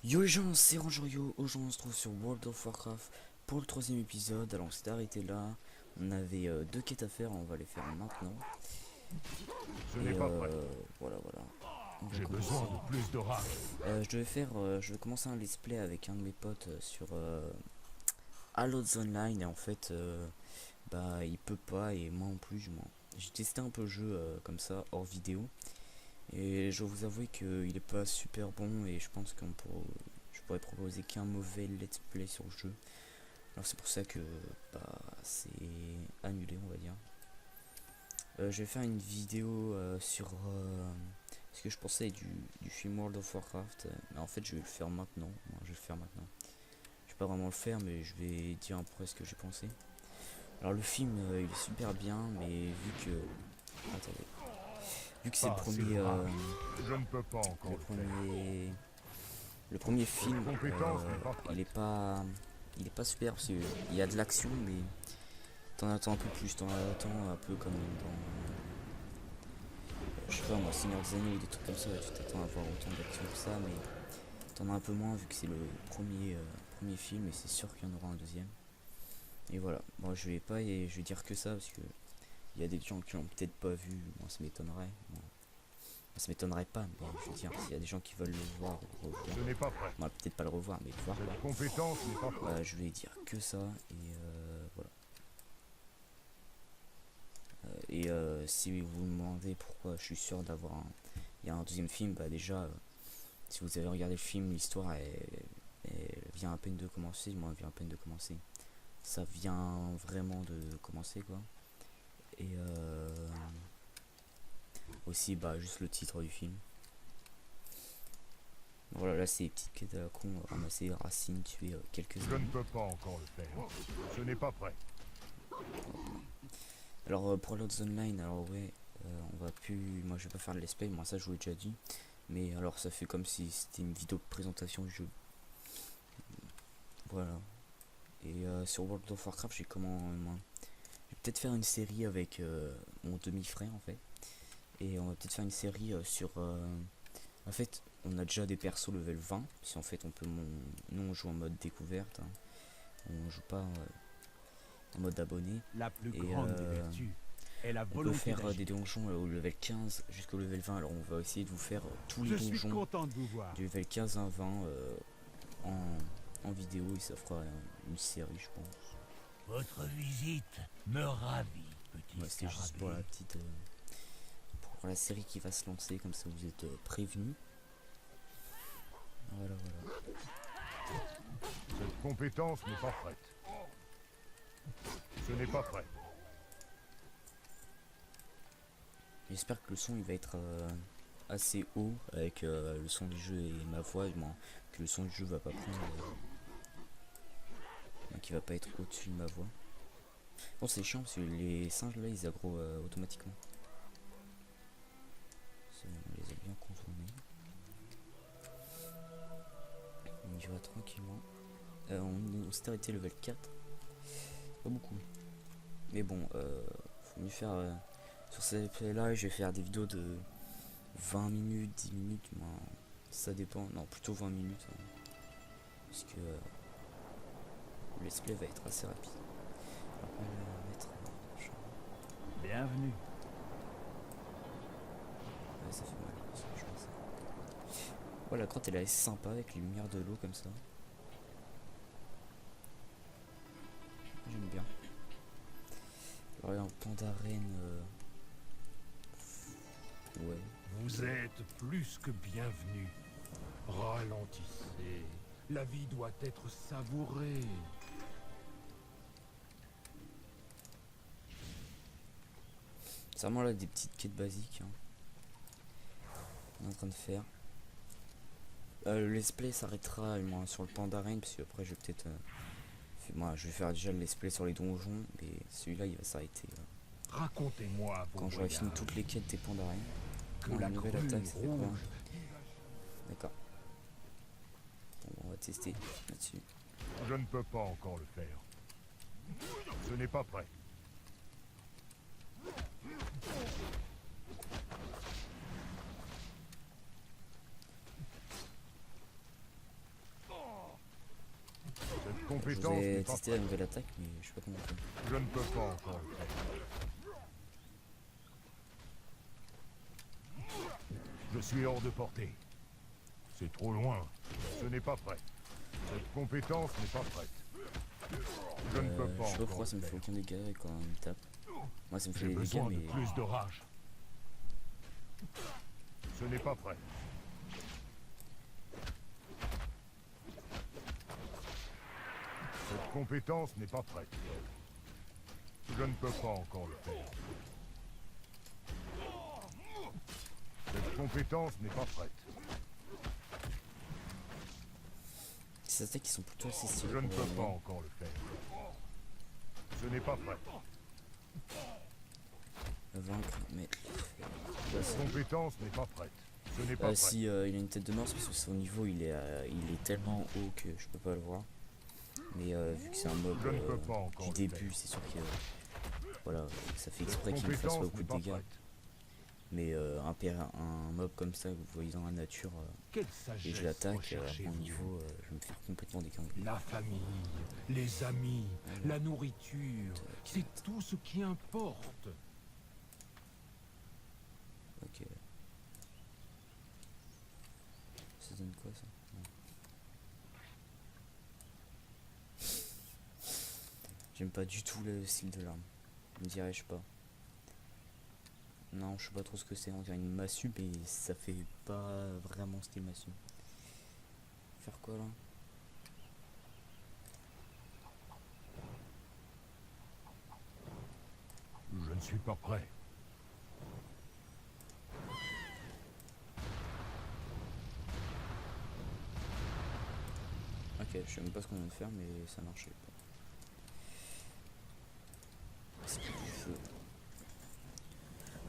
Yo les gens, c'est Rangerio. Aujourd'hui on se trouve sur World of Warcraft pour le troisième épisode. Alors on s'est arrêté là. On avait deux quêtes à faire, on va les faire maintenant. Ce Et n'est pas prêt. voilà. On va J'ai commencer. besoin de plus de rage. Je vais commencer un let's play avec un de mes potes sur Allods Online. Et en fait, bah il peut pas et moi en plus. J'ai testé un peu le jeu comme ça hors vidéo. Et je dois vous avouer qu'il est pas super bon et je pense je pourrais proposer qu'un mauvais let's play sur le jeu. Alors c'est pour ça que bah, c'est annulé, on va dire. Je vais faire une vidéo sur ce que je pensais du film World of Warcraft. Mais en fait je vais le faire maintenant. Je vais le faire maintenant. Je vais pas vraiment le faire mais je vais dire un peu ce que j'ai pensé. Alors le film il est super bien mais vu que... Attendez. Vu que c'est le Pas assez premier... de rage. Je ne peux pas encore le le faire. premier... Le premier film, compétence n'est pas prête. il est pas super parce qu'il y a de l'action, mais t'en attends un peu plus, t'en attends un peu comme dans, je sais pas moi, Seigneur des Anneaux ou des trucs comme ça, tu t'attends à voir autant d'action que ça, mais t'en as un peu moins vu que c'est le premier film et c'est sûr qu'il y en aura un deuxième. Et voilà, moi je vais pas et je vais dire que ça parce que il y a des gens qui l'ont peut-être pas vu, moi ça m'étonnerait. Ça m'étonnerait pas, mais je veux dire, s'il y a des gens qui veulent le voir ou le revoir, Ce n'est pas prêt. moi peut-être pas le revoir, mais le voir Cette quoi. compétence n'est pas prête. Je vais dire que ça et voilà. Si vous me demandez pourquoi je suis sûr il y a un deuxième film, bah déjà, si vous avez regardé le film, l'histoire elle vient à peine de commencer, moi elle vient à peine de commencer. Ça vient vraiment de commencer quoi. Et aussi bah juste le titre du film. Voilà, là c'est les petites quêtes à la con, ramasser racines, tuer quelques Je ne ennemis. peux pas encore le faire. Ce n'est pas prêt. Alors pour l'autre online, alors ouais, on va plus, moi je vais pas faire le let's play, moi ça je vous l'ai déjà dit, mais alors ça fait comme si c'était une vidéo de présentation du jeu. Voilà. Et sur World of Warcraft, je vais peut-être faire une série avec mon demi-frère en fait, et on va peut-être faire une série sur, en fait, on a déjà des persos level 20, si en fait on peut, nous on joue en mode découverte, hein. On joue pas en mode abonné. La plus Et grande des vertus est la on peut volonté faire des d'agir. donjons au level 15 jusqu'au level 20. Alors on va essayer de vous faire tous les Je suis donjons content de vous voir. du level 15 à 20 en vidéo et ça fera une série je pense. Votre visite me ravit, petit Ouais, c'était juste pour la scarabée. petite pour la série qui va se lancer, comme ça vous êtes prévenus. Voilà. Cette compétence n'est pas prête. Ce n'est pas prêt. J'espère que le son il va être assez haut avec le son du jeu et ma voix, que le son du jeu va pas prendre qui va pas être au-dessus de ma voix. Bon c'est chiant parce que les singes là ils aggro automatiquement. On les a bien contournés. On y va tranquillement. On s'est arrêté level 4. Pas beaucoup. Mais bon, faut mieux faire sur ces play là, je vais faire des vidéos de 20 minutes, 10 minutes, moi, ça dépend. Non, plutôt 20 minutes. Hein, parce que le let's play va être assez rapide. Alors, on va mettre Bienvenue. ouais, ça fait mal. Je pense. Ouais, la grotte elle est assez sympa avec les lumières de l'eau comme ça. J'aime bien. Alors, un pandarène. Ouais. Vous êtes plus que bienvenus. Ralentissez. La vie doit être savourée. C'est vraiment là des petites quêtes basiques. Hein. On est en train de faire. Le let's play s'arrêtera sur le pandarène parce que après je vais peut-être. Moi je vais faire déjà le let's play sur les donjons, mais celui-là il va s'arrêter. Racontez-moi vos Quand j'aurai fini voyages. toutes les quêtes des pandarènes. Que Non, la nouvelle grue attaque, ça fait quoi? rouge. D'accord. Bon, on va tester là-dessus. Je ne peux pas encore le faire. Ce n'est pas prêt. Cette Je compétence n'est voudrais pas tester la prête. nouvelle attaque, mais je sais pas comment faire. Je ne peux pas encore le faire. Je suis hors de portée. C'est trop loin. Ce n'est pas prêt. Cette compétence n'est pas prête. Je ne peux pas Je sais pas encore pourquoi ça le me fait faire. aucun dégât quand il me tape. Moi ça me fait J'ai des dégâts, besoin de mais plus de rage. Ce n'est pas prêt. Cette compétence n'est pas prête. Je ne peux pas encore le faire. Cette compétence n'est pas prête. ces attaques qui sont plutôt assez stylées. Je ne pour peux le pas moment. encore le faire. Ce n'est pas prêt. Vaincre, mais Cette compétence n'est pas prête. Ce n'est pas prêt. si il a une tête de mort, c'est parce que son niveau il est tellement haut que je peux pas le voir. Mais vu que c'est un mob Je ne peux pas encore du le début, faire. c'est sûr que voilà, ça fait Cette exprès qu'il me fasse pas compétence beaucoup n'est de pas dégâts. prête. Mais un mob comme ça que vous voyez dans la nature Quelle et sagesse je l'attaque à recherchez-vous? mon niveau, je vais me faire complètement décamper. La famille, les amis, la nourriture, c'est tout ce qui importe. Ok. Ça donne quoi ça? Non. J'aime pas du tout le style de l'arme. Me dirais-je pas. Non, je sais pas trop ce que c'est. On dirait une massue, mais ça fait pas vraiment style massue. Faire quoi là? Je ne suis pas prêt. Ok, je sais même pas ce qu'on vient de faire, mais ça marchait pas. C'est du feu.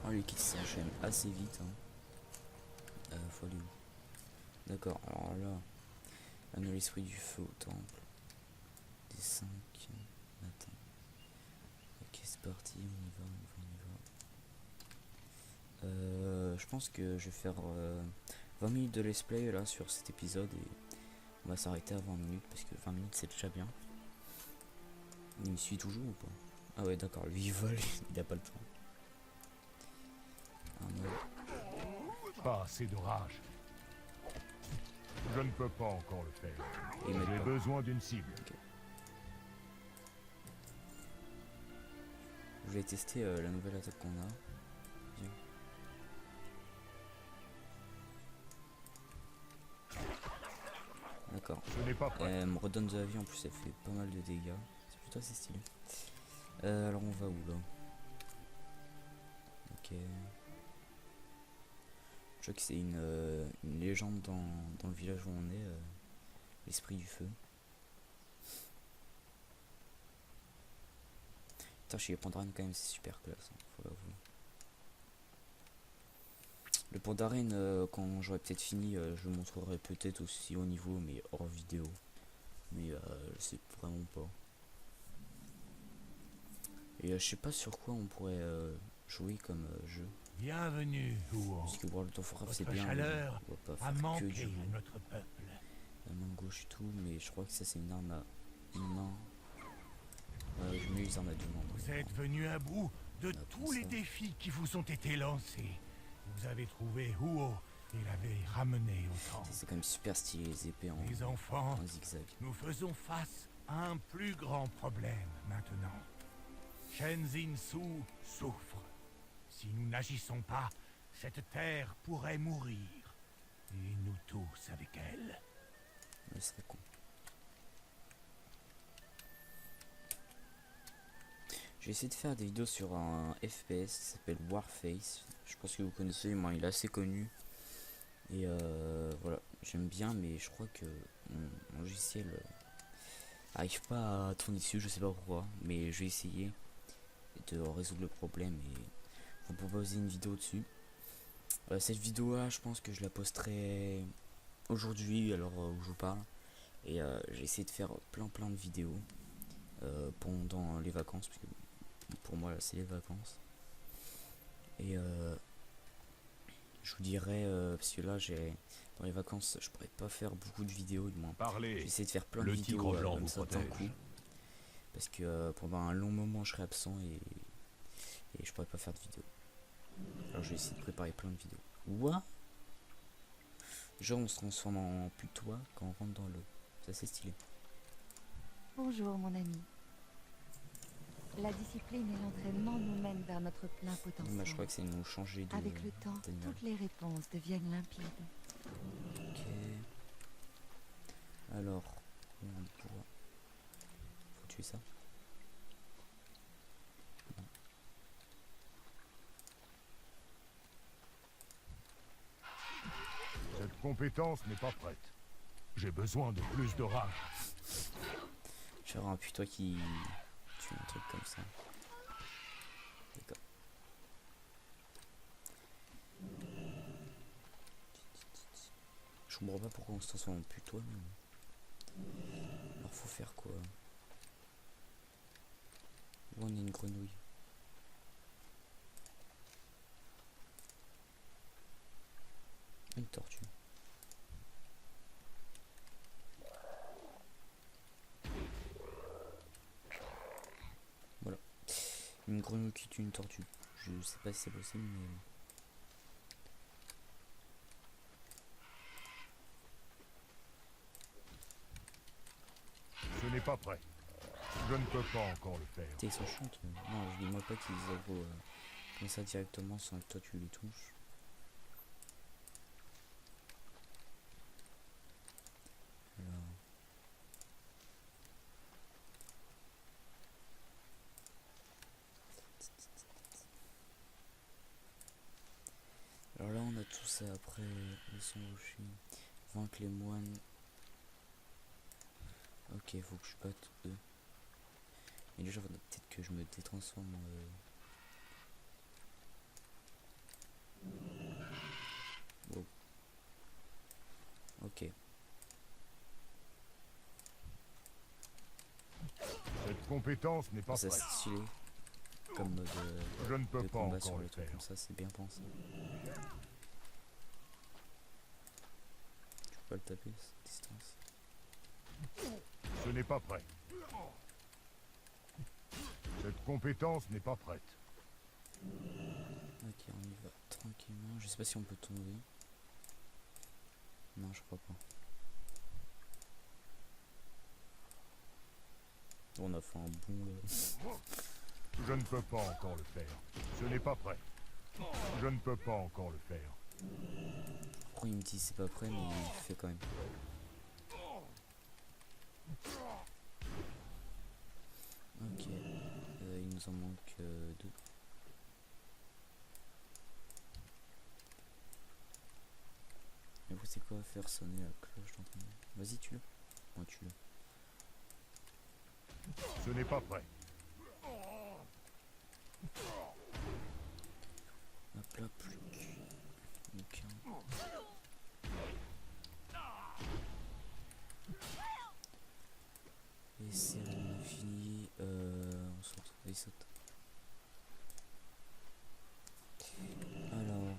Oh, les kits s'enchaînent assez vite. Hein. Faut aller où? D'accord, alors là, anneau l'esprit du feu au temple. Des 5 matin. Ok, c'est parti, on y va, on y va. Je pense que je vais faire 20 minutes de let's play là sur cet épisode et on va s'arrêter à 20 minutes parce que 20 minutes c'est déjà bien. Il me suit toujours ou pas? Ah ouais d'accord, lui il vole, il a pas le temps. Ah non. Pas assez de rage. Je ne peux pas encore le faire. Il m'aide J'ai pas. besoin d'une cible. Je vais tester la nouvelle attaque qu'on a. Viens. D'accord. Ce n'est pas prêt. Elle me redonne de la vie en plus, elle fait pas mal de dégâts. C'est plutôt assez stylé. Alors on va où là? Ok. Je crois que c'est une légende dans le village où on est. L'esprit du feu. Putain, chez les Pandaren quand même c'est super classe, hein, faut l'avouer. Le Pandaren quand j'aurai peut-être fini, je le montrerai peut-être aussi au niveau mais hors vidéo. Mais je sais vraiment pas. Et je sais pas sur quoi on pourrait jouer comme jeu. Bienvenue, Huo. Parce que World of Warcraft c'est Votre bien, mais chaleur on va pas a faire que manqué du à notre peuple. la main gauche et tout, mais je crois que ça c'est une arme à une main. Je mets les armes à deux mains. Vous êtes venu à bout de On apprend tous les ça. défis qui vous ont été lancés. Vous avez trouvé Huo et l'avez ramené au temple. C'est quand même super stylé les épées Les enfants, en zigzag. nous faisons face à un plus grand problème maintenant. Shenzin Su souffre. Si nous n'agissons pas, cette terre pourrait mourir. Et nous tous avec elle. Ouais, ce serait con. J'ai essayé de faire des vidéos sur un FPS qui s'appelle Warface. Je pense que vous connaissez, moi il est assez connu. Et voilà, j'aime bien, mais je crois que mon logiciel arrive pas à tourner dessus, je sais pas pourquoi. Mais je vais essayer de résoudre le problème et vous proposer une vidéo dessus. Cette vidéo là, je pense que je la posterai aujourd'hui, alors où je vous parle. Et j'ai essayé de faire plein de vidéos pendant les vacances, parce que pour moi là c'est les vacances. Et je vous dirai, parce que là dans les vacances je pourrais pas faire beaucoup de vidéos du moins. Je vais Parlez. essayer de faire plein de Le vidéos tigre blanc comme vous ça d'un coup. protège. Parce que pendant un long moment je serai absent et je pourrais pas faire de vidéos. Alors je vais essayer de préparer plein de vidéos. Ouah. Genre on se transforme en putois quand on rentre dans l'eau. Ça c'est stylé. Bonjour mon ami. La discipline et l'entraînement nous mènent vers notre plein potentiel. Bah, je crois que c'est nous changer de Avec le temps, d'animal. toutes les réponses deviennent limpides. Ok. Alors, on pourra... Faut tuer ça. Non. Cette compétence n'est pas prête. J'ai besoin de plus de rage. Je vais avoir un putois qui tue un truc comme ça. D'accord. Je comprends pas pourquoi on se transforme en putois, mais... Alors faut faire quoi? Où on est une grenouille. Une tortue. Voilà. Une grenouille qui tue une tortue. Je sais pas si c'est possible, mais... Ce n'est pas prêt. Je ne peux pas encore le faire. Putain, ils sont chiants. Non, je dis-moi pas qu'ils aggro comme ça directement sans que toi tu les touches. Alors... Alors là on a tout ça après le son rocher. Vaincre les moines. Ok, faut que je batte eux. Mais déjà faudrait peut-être que je me détransforme en... Wow. Ok. Cette compétence n'est pas Ça prête. c'est stylé. Comme mode Je ne peux de pas combat encore sur le les trucs faire. comme ça, c'est bien pensé. Tu peux pas le taper cette distance. Ce n'est pas prêt. Cette compétence n'est pas prête. Ok, on y va tranquillement. Je sais pas si on peut tomber. Non, je crois pas. On a fait un bond là. Je ne peux pas encore le faire. Ce n'est pas prêt. Je ne peux pas encore le faire. Pourquoi il me dit c'est pas prêt, mais il fait quand même. Ok, il nous en manque deux. Et vous c'est quoi faire sonner la cloche dans ton... Vas-y tue-le. Moi tue-le. Ce n'est pas prêt. Hop là, plus que... aucun. Et c'est on a fini. On se retrouve, il saute. Alors.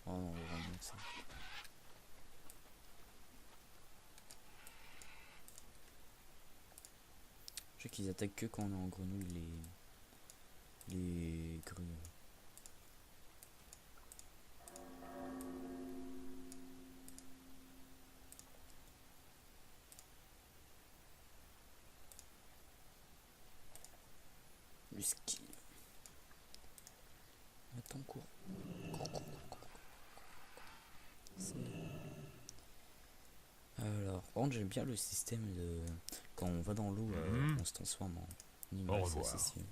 Oh non, vraiment ça. Je sais qu'ils attaquent que quand on est en grenouille, les grues. Le ski. Attends, cours. Alors, par contre, j'aime bien le système de... Quand on va dans l'eau, on se transforme en animal, Au c'est revoir. assez stylé.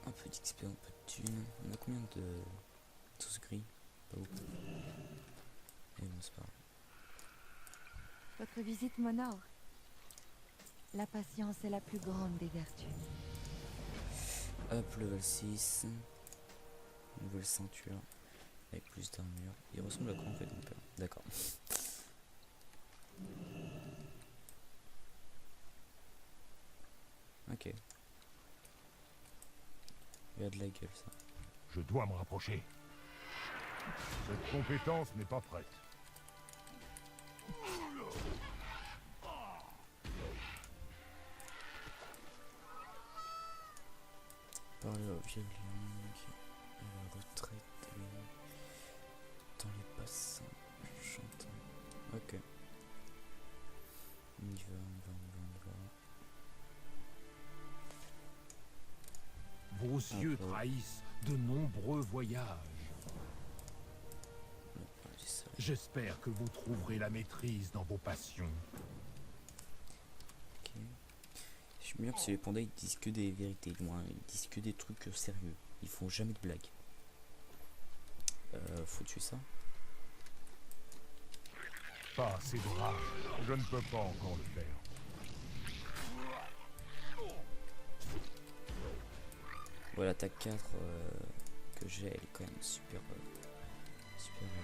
Un peu d'XP, un peu de thunes. On a combien de... tous gris? Pas beaucoup. Et bon, c'est pas grave. Votre visite m'honore. La patience est la plus grande des vertus. Hop, level 6. Nouvelle ceinture. Avec plus d'armure. Il ressemble à quoi en fait mon père? D'accord. Ok. Ok. Il a de la gueule ça. Je dois me rapprocher. Cette compétence n'est pas prête. Parler au vieux lion à la retraite dans les bassins chantants. Ok. On y va, on va. Vos yeux trahissent de nombreux voyages. Ouais, c'est ça. J'espère que vous trouverez la maîtrise dans vos passions. Ok. J'aime bien parce que les pandas ils disent que des vérités, du moins ils disent que des trucs sérieux. Ils font jamais de blagues. Faut tuer ça. Pas assez de rage. Je ne peux pas encore le faire. Ouais, l'attaque 4 que j'ai, elle est quand même super, super bien.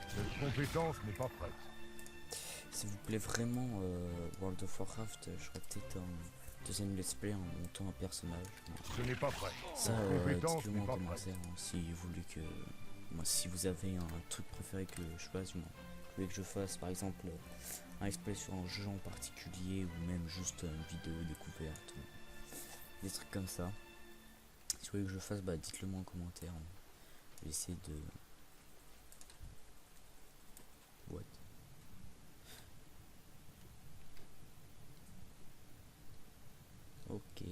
Cette compétence n'est pas prête. S'il vous plaît vraiment, World of Warcraft, je ferai peut-être un deuxième let's play en montant un personnage. Ce n'est pas prêt. Ça, Cette compétence dites-le n'est moi en pas prête. commentaire, hein, si vous voulez que... Moi, si vous avez un truc préféré que je fasse, moi. Vous voulez que je fasse, par exemple, un let's play sur un jeu en particulier, ou même juste une vidéo découverte, ou des trucs comme ça. Si vous voulez que je fasse, bah dites-le moi en commentaire. Je vais essayer de... What? Ok.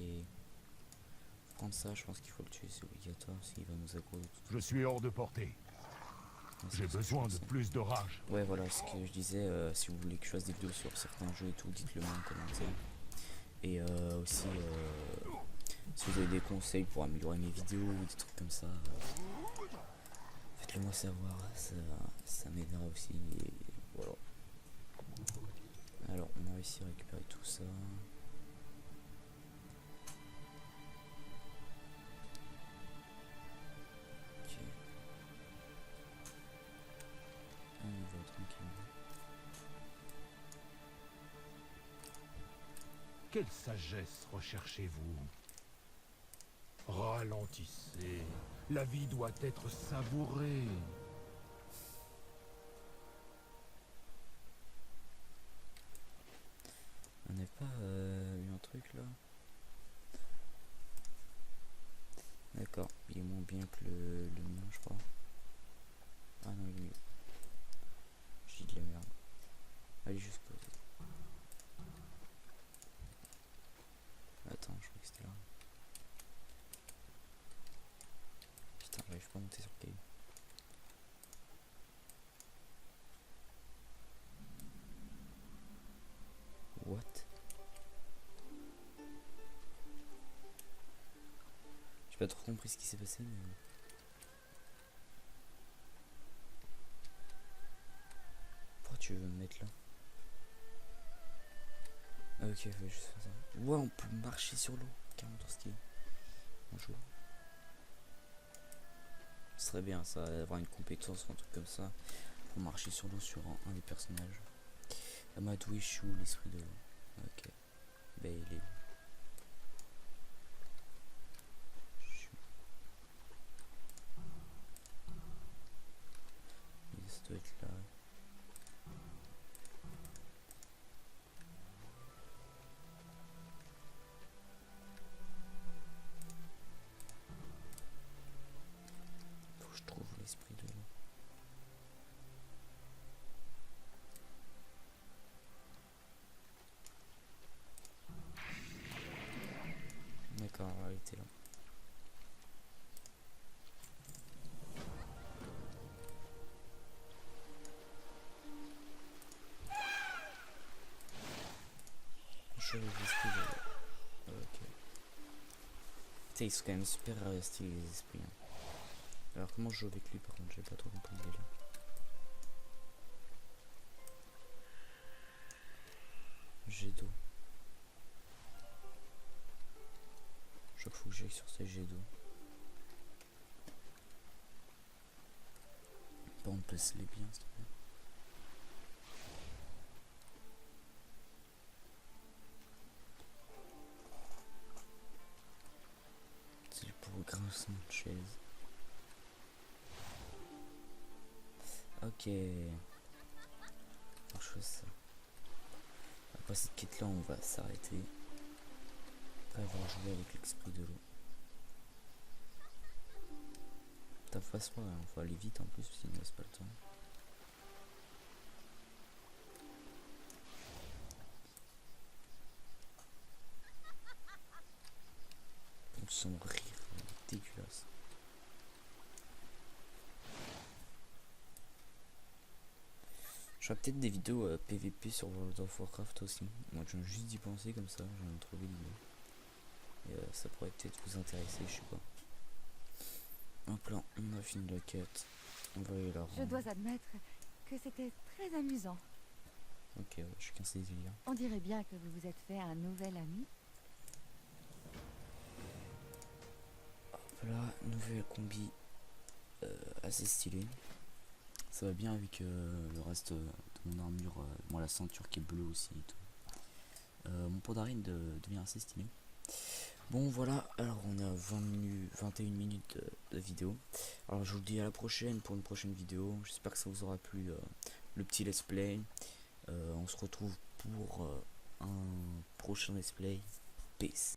Prendre ça, je pense qu'il faut le tuer, c'est obligatoire, s'il va nous aggro de toute Je suis hors de portée. façon. J'ai besoin de plus de rage. Ouais, voilà ce que je disais, si vous voulez que je fasse des vidéos sur certains jeux et tout, dites-le moi en commentaire. Et aussi, si vous avez des conseils pour améliorer mes vidéos ou des trucs comme ça, faites-le moi savoir, ça m'aidera aussi. Et voilà. Alors, on a réussi à récupérer tout ça. Ok. On y va tranquillement. Quelle sagesse recherchez-vous? Ralentissez. La vie doit être savourée. On n'a pas eu un truc là? D'accord, il est moins bien que le mien, je crois. Ah non, il est mieux. J'ai de la merde. Allez, juste pause. Attends, je crois que c'était là. Putain, j'arrive pas à monter sur le caillou. What? J'ai pas trop compris ce qui s'est passé, mais... Pourquoi tu veux me mettre là? Ah ok, faut juste faire ça. Ouais, on peut marcher sur l'eau. 40 ans ski. Bonjour. Ce serait bien ça, avoir une compétence ou un truc comme ça pour marcher sur l'eau sur un des personnages. Amadouichou, l'esprit de l'eau. Ok. Bah il est... Ça doit être là. Faut que je trouve l'esprit de l'eau. D'accord, elle était là. Je l'esprit de l'eau. Ok. Tu sais, ils sont quand même super stylés les esprits. Hein. Alors comment je joue avec lui par contre, j'ai pas trop compris le délire. Jet d'eau. Chaque fois que j'aille sur ces jets d'eau. Par contre, place-les bien, s'il te plaît. Doucement de chaise. Ok. Alors, je fais ça. Après cette quête là on va s'arrêter. Après avoir joué avec l'esprit de l'eau. Ta façon, il faut aller vite en plus, sinon il ne laisse pas le temps. Son rire il est dégueulasse. Je ferai peut-être des vidéos PVP sur World of Warcraft aussi. Moi je viens juste d'y penser comme ça, je viens de trouver l'idée. Et ça pourrait peut-être vous intéresser, je sais pas. Hop là, on a fini la quête. On va aller la rendre. Je dois admettre que c'était très amusant. Ok, ouais, je suis qu'un délire. On dirait bien que vous vous êtes fait un nouvel ami. Hop là, nouvelle combi assez stylée. Ça va bien avec le reste de mon armure. Moi la ceinture qui est bleue aussi et tout. Mon Pandarin devient assez stylé. Bon voilà, alors on a 21 minutes de vidéo. Alors je vous dis à la prochaine pour une prochaine vidéo. J'espère que ça vous aura plu le petit let's play. On se retrouve pour un prochain let's play. Peace.